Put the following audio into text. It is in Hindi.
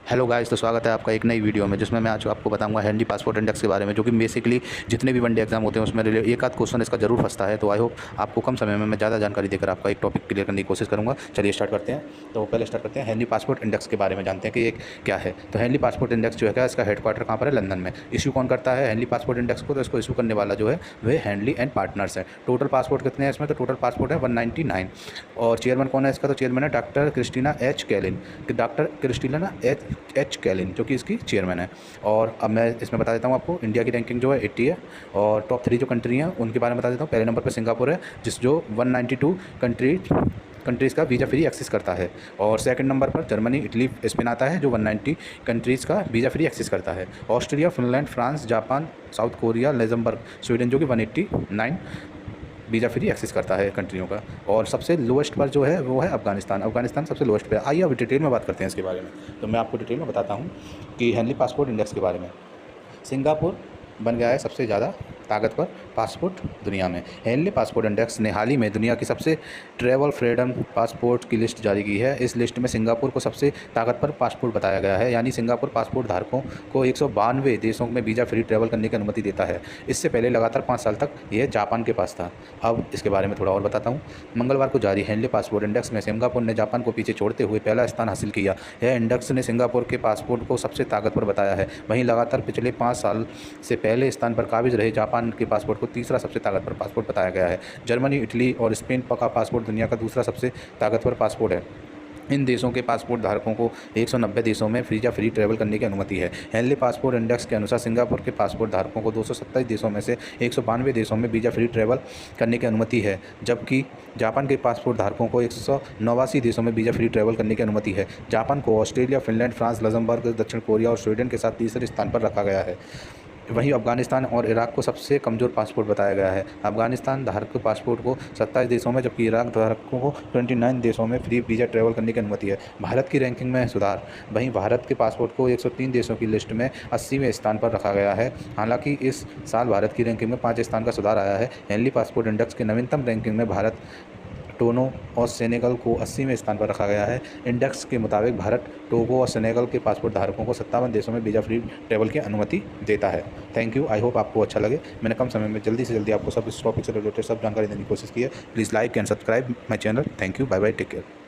हेलो गाइस, तो स्वागत है आपका एक नई वीडियो में, जिसमें मैं आज आपको बताऊंगा हेनरी पासपोर्ट इंडेक्स के बारे में, जो कि बेसिकली जितने भी वनडे एग्जाम होते हैं उसमें एक आध क्वेश्चन इसका जरूर फंसता है। तो आई होप आपको कम समय में मैं ज़्यादा जानकारी देकर आपका एक टॉपिक क्लियर करने की कोशिश करूँगा। चलिए स्टार्ट करते हैं। तो पहले स्टार्ट करते हैं हेनरी पासपोर्ट इंडेक्स के बारे में, जानते हैं कि ये क्या है। तो हेनरी पासपोर्ट इंडेक्स जो है क्या, इसका हेडक्वार्टर कहाँ पर है? लंदन में। इशू कौन करता है हेनरी पासपोर्ट इंडेक्स को? तो इसको इशू करने वाला जो है वह हेनली एंड पार्टनर्स है। टोटल पासपोर्ट कितने हैं इसमें? तो टोटल पासपोर्ट है 199। और चेयरमैन कौन है इसका? तो चेयरमैन है doctor Christina H Kallin. Doctor Christina H Kallin जो कि इसकी चेयरमैन है। और अब मैं इसमें बता देता हूँ आपको, इंडिया की रैंकिंग जो है 80 है। और टॉप 3 जो कंट्री हैं उनके बारे में बता देता हूँ। पहले नंबर पर सिंगापुर है, जो 192 कंट्रीज़ का वीज़ा फ्री एक्सेस करता है। और सेकंड नंबर पर जर्मनी, इटली, स्पेन आता है, जो 190 कंट्रीज़ का वीज़ा फ्री एक्सेस करता है। Australia, Finland, France, Japan, south Korea, Luxembourg, Sweden जो कि 189 वीज़ा फ्री एक्सेस करता है कंट्रियों का। और सबसे लोएस्ट पर जो है वो है अफगानिस्तान। अफगानिस्तान सबसे लोएस्ट पे है। आइए अब डिटेल में बात करते हैं इसके बारे में। तो मैं आपको डिटेल में बताता हूँ कि हेनली पासपोर्ट इंडेक्स के बारे में। सिंगापुर बन गया है सबसे ज़्यादा ताकतवर पासपोर्ट दुनिया में। हेनली पासपोर्ट इंडेक्स ने हाल ही में दुनिया की सबसे ट्रैवल फ्रीडम पासपोर्ट की लिस्ट जारी की है। इस लिस्ट में सिंगापुर को सबसे ताकतवर पासपोर्ट बताया गया है, यानी सिंगापुर पासपोर्ट धारकों को 192 देशों में वीज़ा फ्री ट्रैवल करने की अनुमति देता है। इससे पहले लगातार 5 साल तक यह जापान के पास था। अब इसके बारे में थोड़ा और बताता हूँ। मंगलवार को जारी हेनली पासपोर्ट इंडेक्स में सिंगापुर ने जापान को पीछे छोड़ते हुए पहला स्थान हासिल किया। यह इंडेक्स ने सिंगापुर के पासपोर्ट को सबसे ताकतवर बताया है। वहीं लगातार पिछले 5 साल से पहले स्थान पर काबिज रहे जापान के पासपोर्ट को तीसरा सबसे ताकतवर पासपोर्ट बताया गया है। जर्मनी, इटली और स्पेन का पासपोर्ट दुनिया का दूसरा सबसे ताकतवर पासपोर्ट है। इन देशों के पासपोर्ट धारकों को 190 देशों में वीज़ा फ्री ट्रैवल करने की अनुमति है। हेनली पासपोर्ट इंडेक्स के अनुसार सिंगापुर के पासपोर्ट धारकों को 227 देशों में से 192 देशों में वीज़ा फ्री ट्रैवल करने की अनुमति है, जबकि जापान के पासपोर्ट धारकों को 189 देशों में वीज़ा फ्री ट्रैवल करने की अनुमति है। जापान को ऑस्ट्रेलिया, फिनलैंड, फ्रांस, लग्जमबर्ग, दक्षिण कोरिया और स्वीडन के साथ तीसरे स्थान पर रखा गया है। वहीं अफगानिस्तान और इराक को सबसे कमज़ोर पासपोर्ट बताया गया है। अफगानिस्तान धारक पासपोर्ट को 27 देशों में, जबकि इराक धारकों को 29 देशों में फ्री वीज़ा ट्रैवल करने की अनुमति है। भारत की रैंकिंग में सुधार। वहीं भारत के पासपोर्ट को 103 देशों की लिस्ट में 80वें स्थान पर रखा गया है। हालांकि इस साल भारत की रैंकिंग में 5 स्थान का सुधार आया है। हेनली पासपोर्ट इंडेक्स के नवीनतम रैंकिंग में भारत, टोगो और सेनेगल को 80वें स्थान पर रखा गया है। इंडेक्स के मुताबिक भारत, टोगो और सेनेगल के पासपोर्ट धारकों को 57 देशों में वीज़ा फ्री ट्रैवल की अनुमति देता है। Thank you. आई होप आपको अच्छा लगे। मैंने कम समय में जल्दी से जल्दी आपको सब इस टॉपिक से रिलेटेड सब जानकारी देने की कोशिश की है। Please like and subscribe my channel. Thank you. Bye bye. Take care.